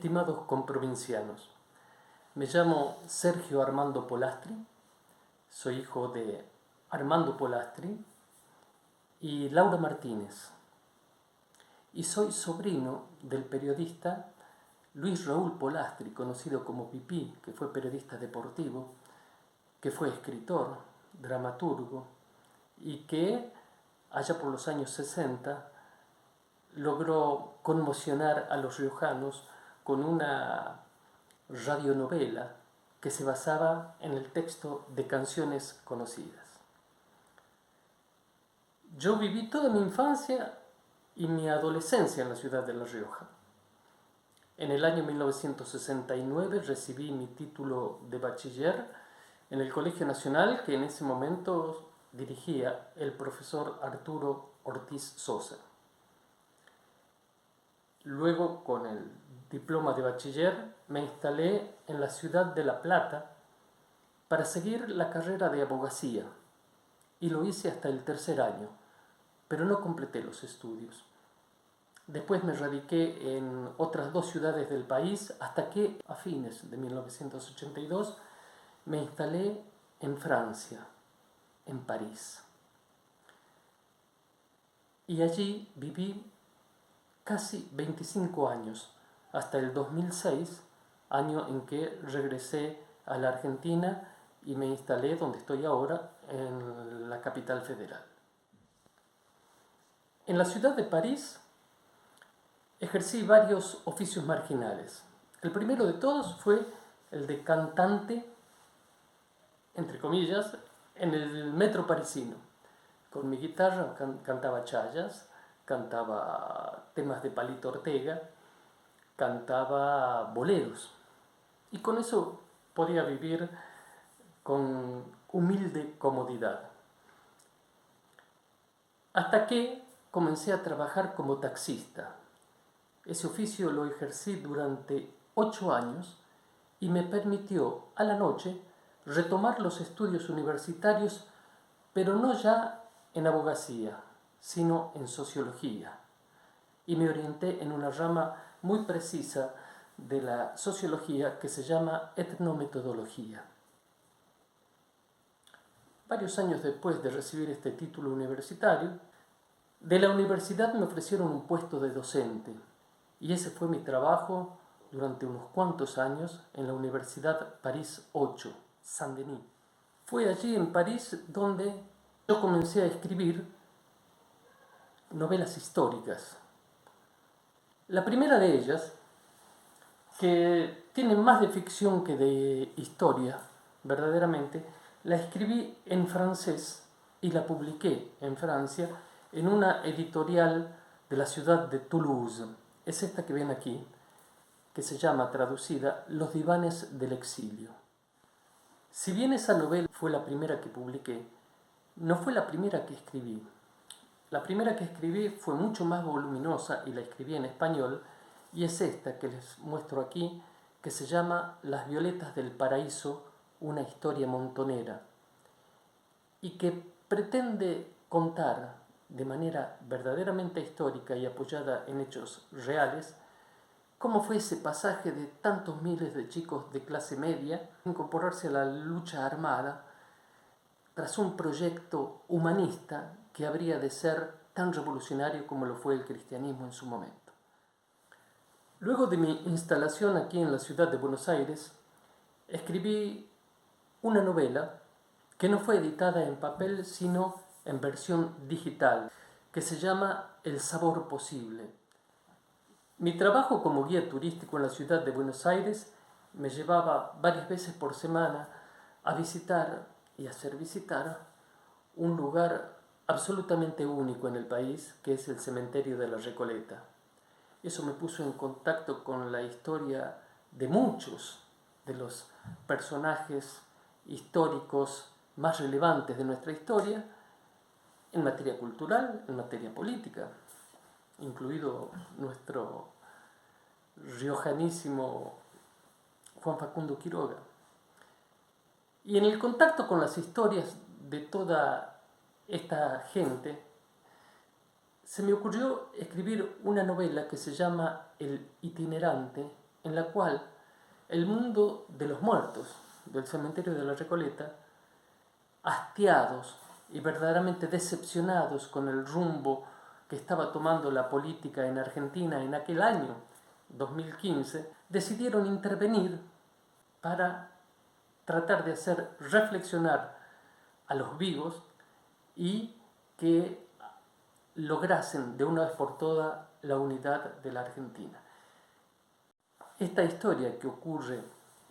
Estimados comprovincianos, me llamo Sergio Armando Polastri, soy hijo de Armando Polastri y Laura Martínez, y soy sobrino del periodista Luis Raúl Polastri, conocido como Pipí, que fue periodista deportivo, que fue escritor, dramaturgo y que allá por los años 60 logró conmocionar a los riojanos con una radionovela que se basaba en el texto de canciones conocidas. Yo viví toda mi infancia y mi adolescencia en la ciudad de La Rioja. En el año 1969 recibí mi título de bachiller en el Colegio Nacional que en ese momento dirigía el profesor Arturo Ortiz Sosa. Luego, con el diploma de bachiller, me instalé en la ciudad de La Plata para seguir la carrera de abogacía y lo hice hasta el tercer año, pero no completé los estudios. Después me radiqué en otras dos ciudades del país hasta que a fines de 1982 me instalé en Francia, en París. Y allí viví casi 25 años, hasta el 2006, año en que regresé a la Argentina y me instalé donde estoy ahora, en la capital federal. En la ciudad de París ejercí varios oficios marginales. El primero de todos fue el de cantante, entre comillas, en el metro parisino. Con mi guitarra cantaba chayas, cantaba temas de Palito Ortega, cantaba boleros. Y con eso podía vivir con humilde comodidad. Hasta que comencé a trabajar como taxista. Ese oficio lo ejercí durante 8 años y me permitió a la noche retomar los estudios universitarios, pero no ya en abogacía, sino en sociología. Y me orienté en una rama muy precisa de la sociología que se llama etnometodología. Varios años después de recibir este título universitario, de la universidad me ofrecieron un puesto de docente y ese fue mi trabajo durante unos cuantos años en la Universidad París 8, Saint-Denis. Fue allí en París donde yo comencé a escribir novelas históricas. La primera de ellas, que tiene más de ficción que de historia, verdaderamente, la escribí en francés y la publiqué en Francia en una editorial de la ciudad de Toulouse. Es esta que ven aquí, que se llama, traducida, Los divanes del exilio. Si bien esa novela fue la primera que publiqué, no fue la primera que escribí. La primera que escribí fue mucho más voluminosa y la escribí en español, y es esta que les muestro aquí, que se llama Las violetas del paraíso, una historia montonera, y que pretende contar de manera verdaderamente histórica y apoyada en hechos reales cómo fue ese pasaje de tantos miles de chicos de clase media incorporarse a la lucha armada tras un proyecto humanista que habría de ser tan revolucionario como lo fue el cristianismo en su momento. Luego de mi instalación aquí en la ciudad de Buenos Aires, escribí una novela que no fue editada en papel sino en versión digital, que se llama El sabor posible. Mi trabajo como guía turístico en la ciudad de Buenos Aires me llevaba varias veces por semana a visitar y hacer visitar un lugar absolutamente único en el país, que es el cementerio de la Recoleta. Eso me puso en contacto con la historia de muchos de los personajes históricos más relevantes de nuestra historia, en materia cultural, en materia política, incluido nuestro riojanísimo Juan Facundo Quiroga. Y en el contacto con las historias de toda esta gente, se me ocurrió escribir una novela que se llama El itinerante en la cual el mundo de los muertos del cementerio de la Recoleta, hastiados y verdaderamente decepcionados con el rumbo que estaba tomando la política en Argentina en aquel año 2015, decidieron intervenir para tratar de hacer reflexionar a los vivos y que lograsen de una vez por todas la unidad de la Argentina. Esta historia que ocurre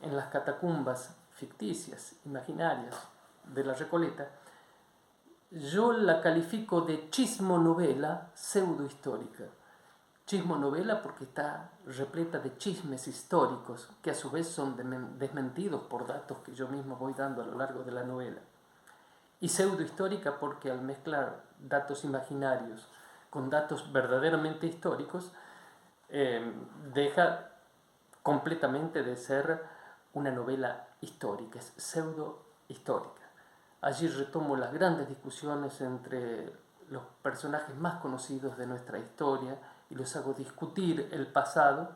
en las catacumbas ficticias, imaginarias de la Recoleta, yo la califico de chismonovela pseudohistórica. Chismonovela porque está repleta de chismes históricos que a su vez son desmentidos por datos que yo mismo voy dando a lo largo de la novela. Y pseudohistórica porque al mezclar datos imaginarios con datos verdaderamente históricos, deja completamente de ser una novela histórica, es pseudohistórica. Allí retomo las grandes discusiones entre los personajes más conocidos de nuestra historia y los hago discutir el pasado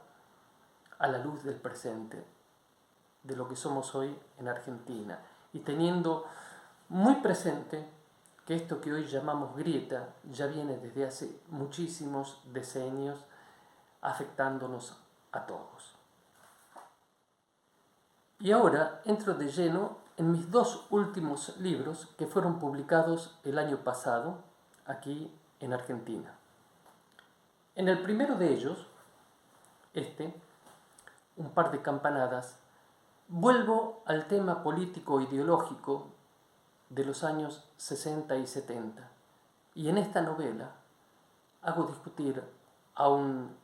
a la luz del presente, de lo que somos hoy en Argentina, y teniendo muy presente que esto que hoy llamamos grieta ya viene desde hace muchísimos decenios afectándonos a todos. Y ahora entro de lleno en mis dos últimos libros que fueron publicados el año pasado aquí en Argentina. En el primero de ellos, un par de campanadas, vuelvo al tema político-ideológico de los años 60 y 70. Y en esta novela hago discutir a un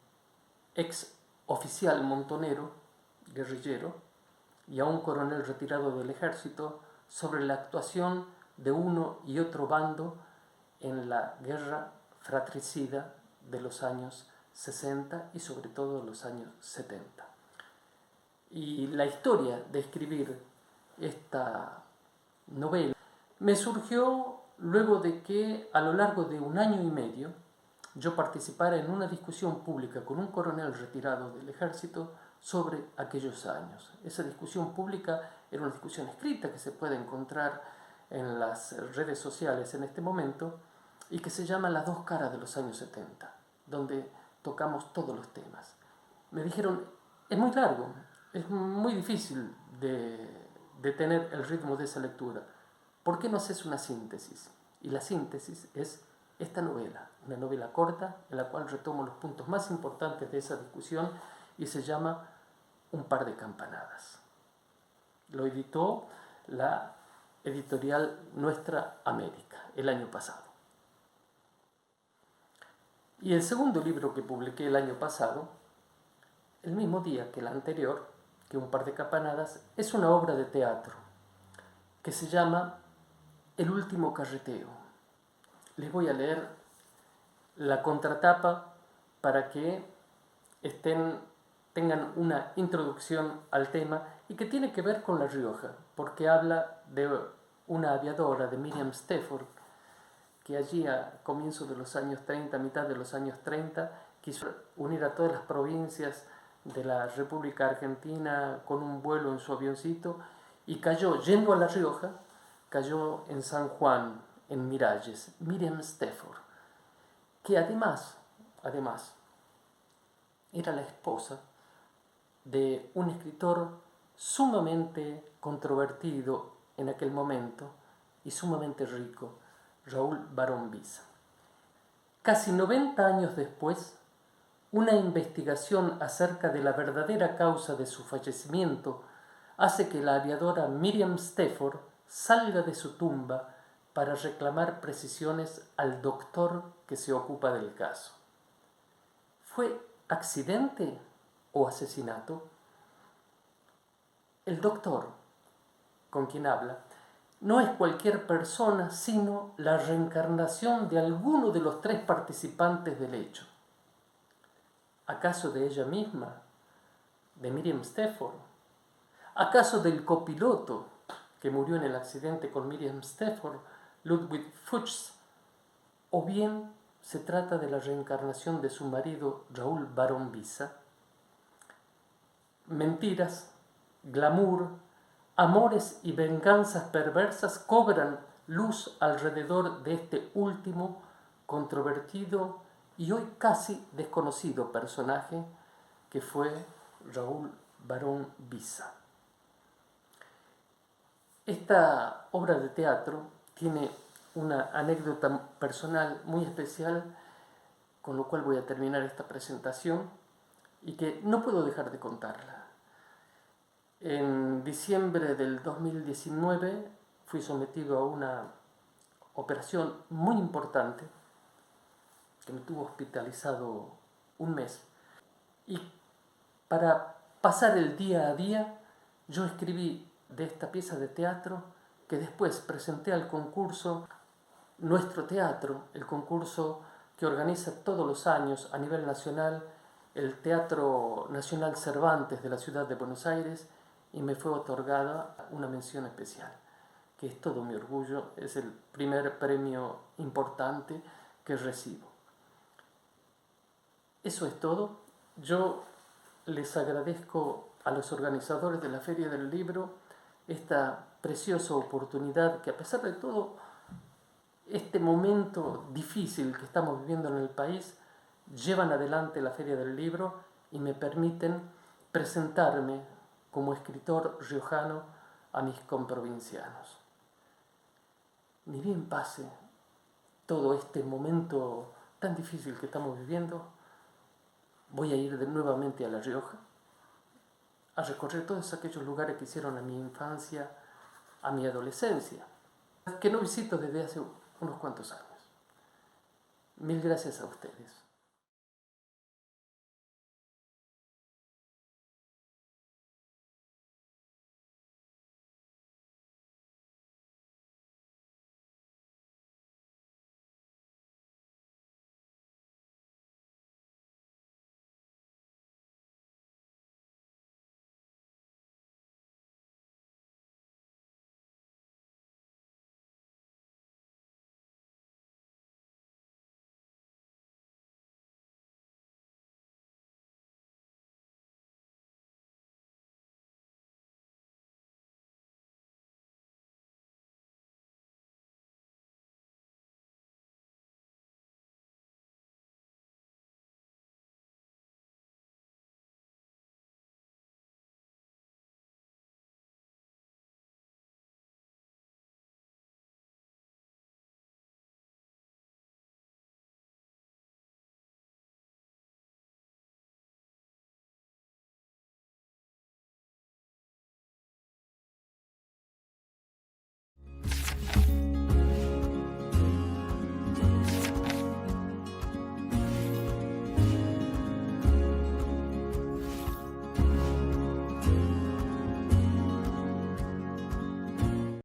ex oficial montonero, guerrillero, y a un coronel retirado del ejército sobre la actuación de uno y otro bando en la guerra fratricida de los años 60 y sobre todo los años 70. Y la historia de escribir esta novela me surgió luego de que a lo largo de un año y medio yo participara en una discusión pública con un coronel retirado del ejército sobre aquellos años. Esa discusión pública era una discusión escrita que se puede encontrar en las redes sociales en este momento y que se llama Las dos caras de los años 70, donde tocamos todos los temas. Me dijeron, es muy largo, es muy difícil de tener el ritmo de esa lectura. ¿Por qué no haces una síntesis? Y la síntesis es esta novela, una novela corta en la cual retomo los puntos más importantes de esa discusión y se llama Un par de campanadas. Lo editó la editorial Nuestra América el año pasado. Y el segundo libro que publiqué el año pasado, el mismo día que el anterior, que Un par de campanadas, es una obra de teatro que se llama El último carreteo. Les voy a leer la contratapa para que tengan una introducción al tema y que tiene que ver con La Rioja, porque habla de una aviadora, de Miriam Stafford, que allí a comienzos de los años 30, mitad de los años 30, quiso unir a todas las provincias de la República Argentina con un vuelo en su avioncito y cayó, yendo a La Rioja, cayó en San Juan, en Miralles, Miriam Stafford, que además era la esposa de un escritor sumamente controvertido en aquel momento y sumamente rico, Raúl Barón Visa. Casi 90 años después, una investigación acerca de la verdadera causa de su fallecimiento hace que la aviadora Miriam Stafford salga de su tumba para reclamar precisiones al doctor que se ocupa del caso. ¿Fue accidente o asesinato? El doctor con quien habla no es cualquier persona, sino la reencarnación de alguno de los tres participantes del hecho. ¿Acaso de ella misma? ¿De Miriam Stafford? ¿Acaso del copiloto que murió en el accidente con Miriam Stafford, Ludwig Fuchs? ¿O bien se trata de la reencarnación de su marido Raúl Barón Visa? mentiras, glamour, amores y venganzas perversas cobran luz alrededor de este último, controvertido y hoy casi desconocido personaje que fue Raúl Barón Visa. Esta obra de teatro tiene una anécdota personal muy especial, con lo cual voy a terminar esta presentación y que no puedo dejar de contarla. En diciembre del 2019 fui sometido a una operación muy importante que me tuvo hospitalizado un mes. Y para pasar el día a día, yo escribí de esta pieza de teatro que después presenté al concurso Nuestro Teatro, el concurso que organiza todos los años a nivel nacional el Teatro Nacional Cervantes de la ciudad de Buenos Aires, y me fue otorgada una mención especial, que es todo mi orgullo, es el primer premio importante que recibo. Eso es todo. Yo les agradezco a los organizadores de la Feria del Libro esta preciosa oportunidad que, a pesar de todo este momento difícil que estamos viviendo en el país, llevan adelante la Feria del Libro y me permiten presentarme como escritor riojano a mis comprovincianos. Ni bien pase todo este momento tan difícil que estamos viviendo, voy a ir nuevamente a La Rioja a recorrer todos aquellos lugares que hicieron a mi infancia, a mi adolescencia, que no visito desde hace unos cuantos años. Mil gracias a ustedes.